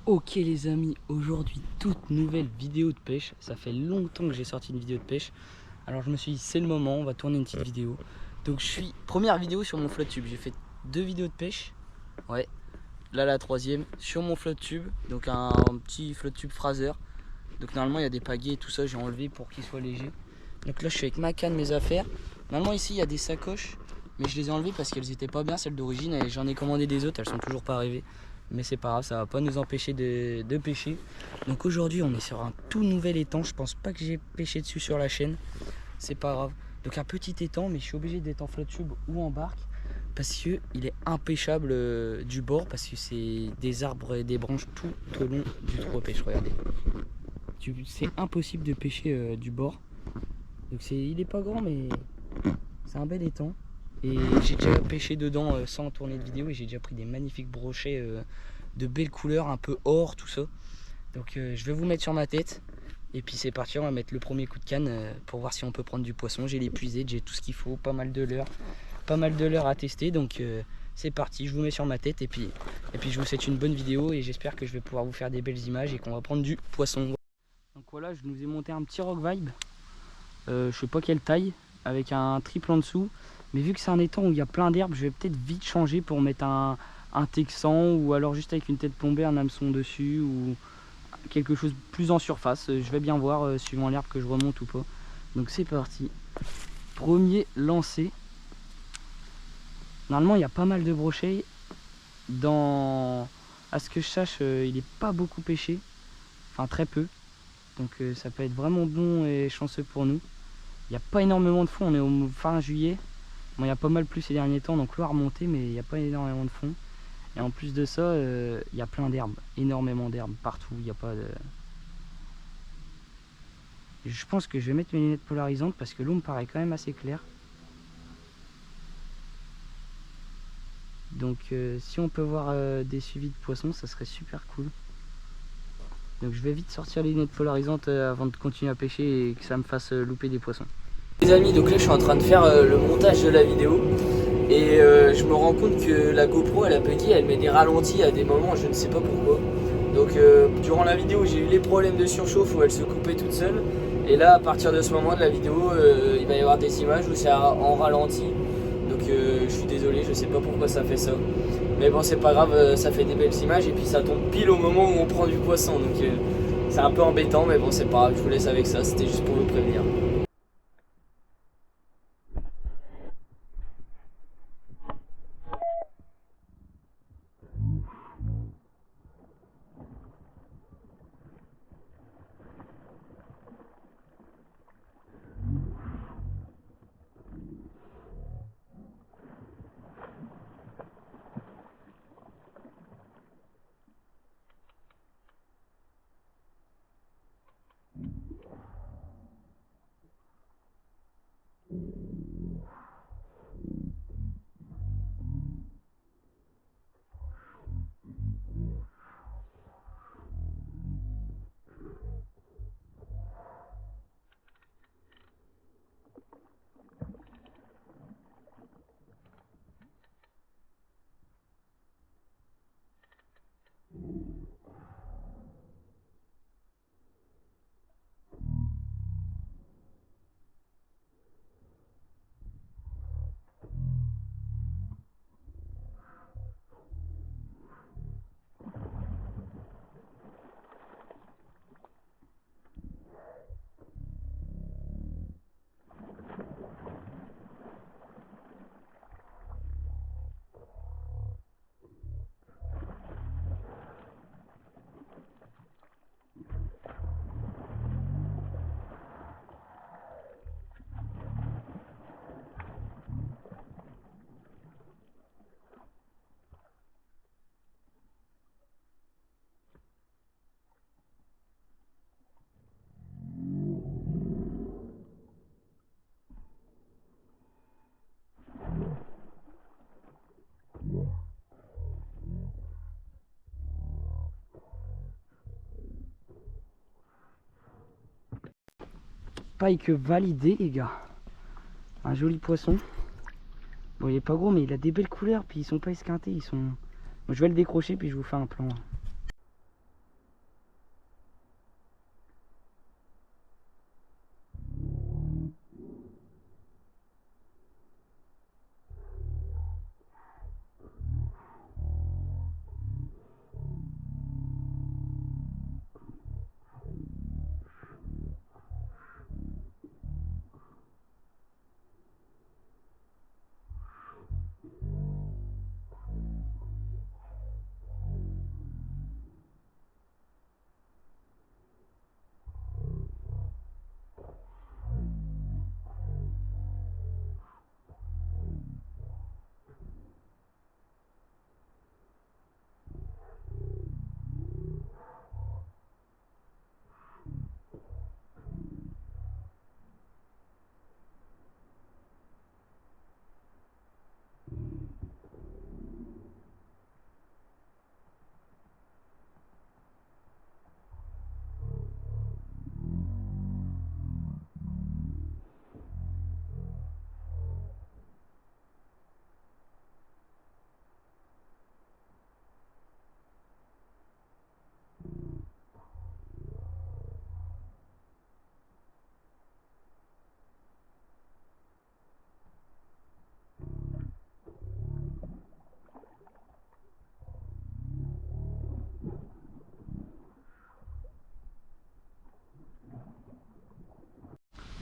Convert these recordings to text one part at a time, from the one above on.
Ok les amis, aujourd'hui toute nouvelle vidéo de pêche. Ça fait longtemps que j'ai sorti une vidéo de pêche. Alors je me suis dit c'est le moment, on va tourner une petite vidéo. Donc je suis première vidéo sur mon flotte tube. J'ai fait 2 vidéos de pêche. Ouais, là la troisième sur mon flotte tube. Donc un petit flotte tube Fraser. Donc normalement il y a des pagaies et tout ça, j'ai enlevé pour qu'il soit léger. Donc là je suis avec ma canne, mes affaires. Normalement ici il y a des sacoches, mais je les ai enlevées parce qu'elles étaient pas bien celles d'origine. Et j'en ai commandé des autres, elles sont toujours pas arrivées. Mais c'est pas grave, ça va pas nous empêcher de pêcher. Donc aujourd'hui on est sur un tout nouvel étang. Je pense pas que j'ai pêché dessus sur la chaîne. C'est pas grave. Donc un petit étang, mais je suis obligé d'être en flotte tube ou en barque parce que il est impêchable du bord, parce que c'est des arbres et des branches tout au long du trou à pêche. Regardez, c'est impossible de pêcher du bord. Donc il est pas grand, mais c'est un bel étang. Et j'ai déjà pêché dedans sans tourner de vidéo, et j'ai déjà pris des magnifiques brochets de belles couleurs, un peu or, tout ça. Donc je vais vous mettre sur ma tête. Et puis c'est parti, on va mettre le premier coup de canne pour voir si on peut prendre du poisson. J'ai l'épuisé, j'ai tout ce qu'il faut, pas mal de leurres à tester. Donc c'est parti, je vous mets sur ma tête, et puis je vous souhaite une bonne vidéo, et j'espère que je vais pouvoir vous faire des belles images et qu'on va prendre du poisson. Donc voilà, je nous ai monté un petit rock vibe. Je sais pas quelle taille, avec un triple en dessous. Mais vu que c'est un étang où il y a plein d'herbes, je vais peut-être vite changer pour mettre un texan, ou alors juste avec une tête plombée, un hameçon dessus, ou quelque chose plus en surface. Je vais bien voir suivant l'herbe que je remonte ou pas. Donc c'est parti. Premier lancé. Normalement il y a pas mal de brochets. À ce que je sache, il n'est pas beaucoup pêché. Enfin très peu. Donc ça peut être vraiment bon et chanceux pour nous. Il n'y a pas énormément de fond, on est au fin juillet. Bon, il y a pas mal plus ces derniers temps, donc l'eau a remonté, mais il n'y a pas énormément de fond. Et en plus de ça, il y a plein d'herbes, énormément d'herbes partout. Il n'y a pas de... Je pense que je vais mettre mes lunettes polarisantes parce que l'eau me paraît quand même assez claire. Donc si on peut voir des suivis de poissons, ça serait super cool. Donc je vais vite sortir les lunettes polarisantes avant de continuer à pêcher et que ça me fasse louper des poissons. Les amis, donc là je suis en train de faire le montage de la vidéo. Et je me rends compte que la GoPro, elle a bugué, elle met des ralentis à des moments, je ne sais pas pourquoi. Donc durant la vidéo, j'ai eu les problèmes de surchauffe où elle se coupait toute seule. Et là, à partir de ce moment de la vidéo, il va y avoir des images où c'est en ralenti. Donc je suis désolé, je sais pas pourquoi ça fait ça. Mais bon, c'est pas grave, ça fait des belles images, et puis ça tombe pile au moment où on prend du poisson. Donc c'est un peu embêtant, mais bon, c'est pas grave, je vous laisse avec ça, c'était juste pour vous prévenir. Pike validé, les gars. Un joli poisson. Bon, il est pas gros, mais il a des belles couleurs, puis ils sont pas esquintés, ils sont... Bon, je vais le décrocher, puis je vous fais un plan.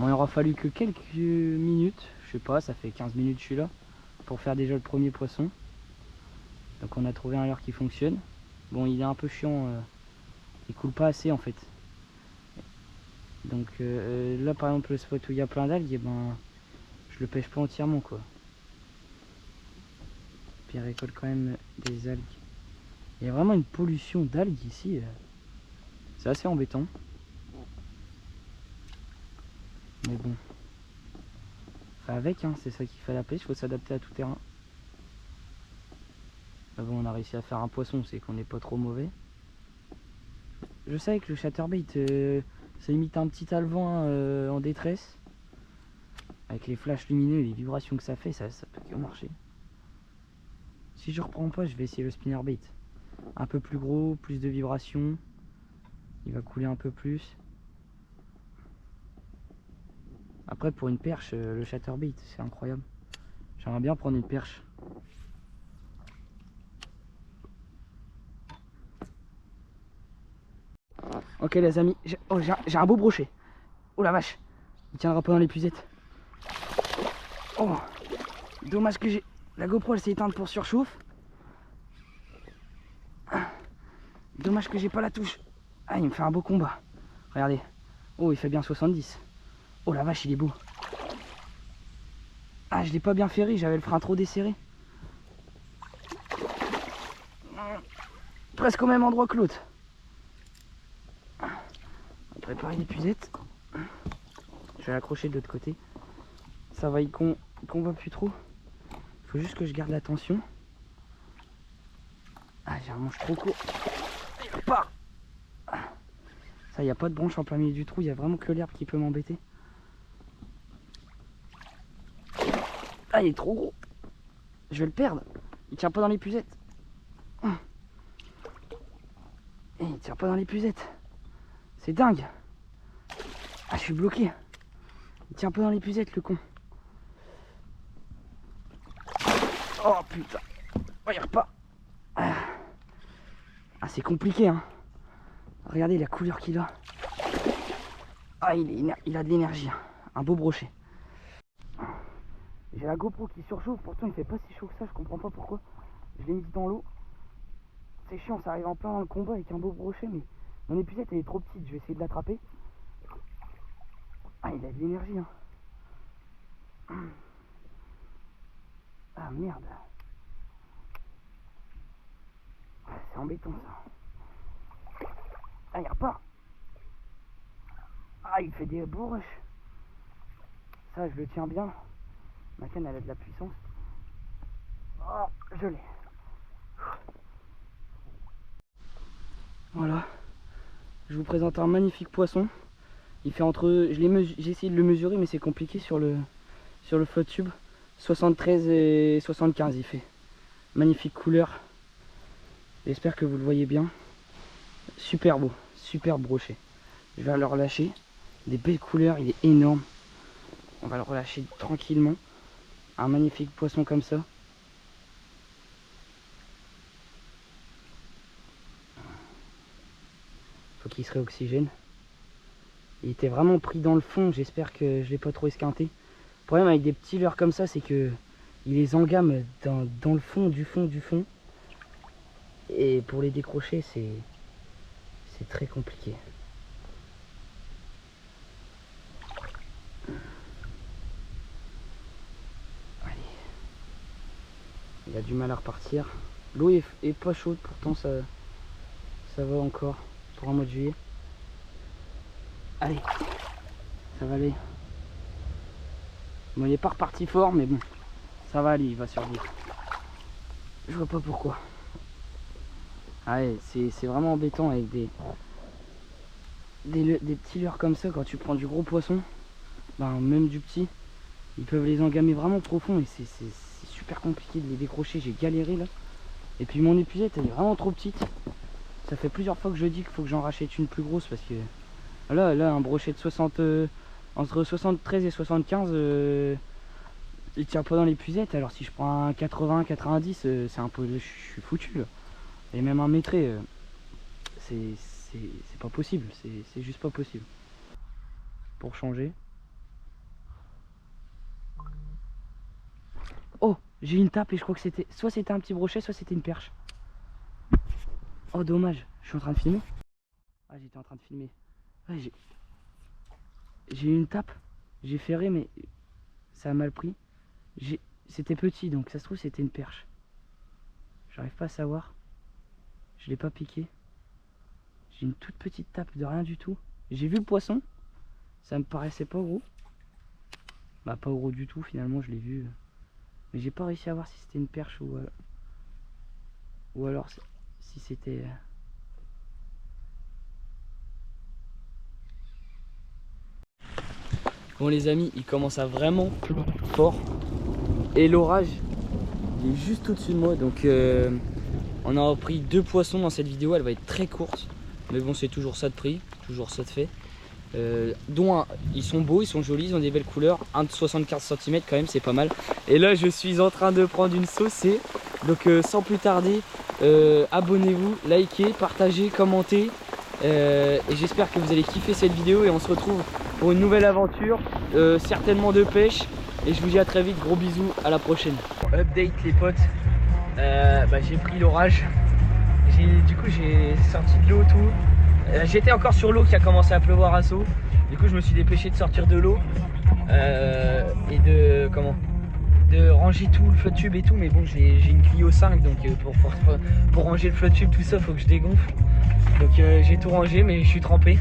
Bon, il aura fallu que quelques minutes, je sais pas, ça fait 15 minutes que je suis là, pour faire déjà le premier poisson. Donc on a trouvé un leurre qui fonctionne. Bon, il est un peu chiant, il coule pas assez en fait. Donc là par exemple le spot où il y a plein d'algues, et ben je le pêche pas entièrement quoi. Puis il récolte quand même des algues. Il y a vraiment une pollution d'algues ici. C'est assez embêtant. Mais bon. Enfin avec, hein, c'est ça qui fait la pêche, il faut s'adapter à tout terrain. Là bon, on a réussi à faire un poisson, c'est qu'on n'est pas trop mauvais. Je savais que le chatterbait, ça imite un petit alevin en détresse. Avec les flashs lumineux et les vibrations que ça fait, ça peut que marcher. Si je reprends pas, je vais essayer le spinnerbait. Un peu plus gros, plus de vibrations. Il va couler un peu plus. Après pour une perche, le chatterbait, c'est incroyable. J'aimerais bien prendre une perche. Ok les amis, j'ai un beau brochet. Oh la vache, il tiendra pas dans l'épuisette. Oh, dommage que j'ai... La GoPro elle s'est éteinte pour surchauffe. Dommage que j'ai pas la touche. Ah, il me fait un beau combat. Regardez. Oh, il fait bien 70. Oh la vache, il est beau. Ah, je l'ai pas bien ferré, j'avais le frein trop desserré. Presque au même endroit que l'autre. On va préparer l'épuisette. Je vais l'accrocher de l'autre côté. Ça va, il combat plus trop. Faut juste que je garde la tension. Ah, j'ai un manche trop court. Il repart. Ça, il n'y a pas de branche en plein milieu du trou, il y a vraiment que l'herbe qui peut m'embêter. Ah, il est trop gros. Je vais le perdre. Il tient pas dans l'épuisette. Et il tient pas dans l'épuisette. C'est dingue. Ah, je suis bloqué. Il tient pas dans l'épuisette, le con. Oh putain. Oh, il repart. Ah, c'est compliqué, hein. Regardez la couleur qu'il a. Ah, il a de l'énergie. Un beau brochet. J'ai la GoPro qui surchauffe, pourtant il fait pas si chaud que ça, je comprends pas pourquoi. Je l'ai mis dans l'eau. C'est chiant, ça arrive en plein dans le combat avec un beau brochet, mais mon épuisette elle est trop petite, je vais essayer de l'attraper. Ah, il a de l'énergie, hein. Ah merde. C'est embêtant ça. Ah, il repart. Ah, il fait des beaux rushs. Ça, je le tiens bien. Ma canne, elle a de la puissance. Oh, je l'ai. Voilà. Je vous présente un magnifique poisson. Il fait entre... J'ai essayé de le mesurer, mais c'est compliqué sur le float tube. 73 et 75 il fait. Magnifique couleur. J'espère que vous le voyez bien. Super beau. Super brochet. Je vais le relâcher. Des belles couleurs, il est énorme. On va le relâcher tranquillement. Un magnifique poisson comme ça. Faut qu'il se réoxygène. Il était vraiment pris dans le fond. J'espère que je l'ai pas trop esquinté. Le problème avec des petits leurres comme ça, c'est que il les engame dans le fond du fond du fond. Et pour les décrocher, c'est très compliqué. Allez. Il a du mal à repartir. L'eau est pas chaude, pourtant ça va encore pour un mois de juillet. Allez, ça va aller. Bon, il est pas reparti fort, mais bon, ça va aller, il va survivre. Je vois pas pourquoi. Ah ouais, c'est vraiment embêtant avec des petits leurres comme ça. Quand tu prends du gros poisson, ben, même du petit, ils peuvent les engamer vraiment profond et c'est super compliqué de les décrocher. J'ai galéré là. Et puis mon épuisette elle est vraiment trop petite. Ça fait plusieurs fois que je dis qu'il faut que j'en rachète une plus grosse parce que là un brochet de 60 entre 73 et 75 il tient pas dans l'épuisette. Alors si je prends un 80 90 c'est un peu, je suis foutu là. Et même un métré c'est pas possible, c'est juste pas possible. Pour changer, Oh, j'ai une tape et je crois que c'était... Soit c'était un petit brochet, soit c'était une perche. Oh, dommage. Je suis en train de filmer. Ah, j'étais en train de filmer. Ouais, j'ai eu une tape. J'ai ferré, mais ça a mal pris. C'était petit, donc ça se trouve c'était une perche. J'arrive pas à savoir. Je l'ai pas piqué. J'ai une toute petite tape de rien du tout. J'ai vu le poisson. Ça me paraissait pas gros. Bah pas gros du tout finalement, je l'ai vu. Mais j'ai pas réussi à voir si c'était une perche ou alors si c'était... Bon les amis, il commence à vraiment pleuvoir fort. Et l'orage, il est juste au-dessus de moi. Donc on a repris 2 poissons dans cette vidéo. Elle va être très courte. Mais bon, c'est toujours ça de prix, toujours ça de fait. Dont un, ils sont beaux, ils sont jolis, ils ont des belles couleurs. Un de 75 cm quand même, c'est pas mal. Et là, je suis en train de prendre une saucée. Donc sans plus tarder, abonnez-vous, likez, partagez, commentez. Et j'espère que vous allez kiffer cette vidéo. Et on se retrouve pour une nouvelle aventure, certainement de pêche. Et je vous dis à très vite, gros bisous, à la prochaine. Update les potes, j'ai pris l'orage. Du coup j'ai sorti de l'eau tout. J'étais encore sur l'eau qui a commencé à pleuvoir à saut. Du coup je me suis dépêché de sortir de l'eau et de ranger tout le flotte tube et tout. Mais bon, j'ai une Clio 5, donc pour ranger le flotte tube tout ça faut que je dégonfle. Donc j'ai tout rangé, mais je suis trempé.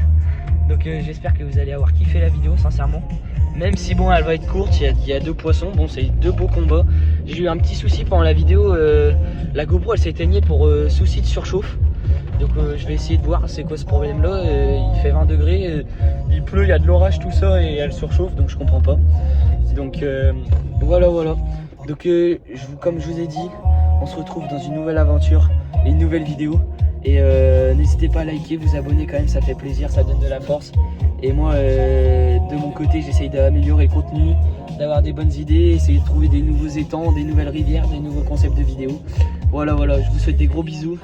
Donc j'espère que vous allez avoir kiffé la vidéo sincèrement. Même si bon, elle va être courte, il y a 2 poissons, bon c'est 2 beaux combats. J'ai eu un petit souci pendant la vidéo, la GoPro elle s'éteignait pour souci de surchauffe. Donc je vais essayer de voir c'est quoi ce problème là. Il fait 20 degrés, il pleut, il y a de l'orage tout ça et elle surchauffe, donc je comprends pas. Donc voilà. Donc comme je vous ai dit, on se retrouve dans une nouvelle aventure et une nouvelle vidéo. Et n'hésitez pas à liker, vous abonner quand même, ça fait plaisir, ça donne de la force. Et moi de mon côté j'essaye d'améliorer le contenu, d'avoir des bonnes idées, essayer de trouver des nouveaux étangs, des nouvelles rivières, des nouveaux concepts de vidéos. Voilà, je vous souhaite des gros bisous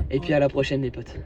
et puis à la prochaine les potes.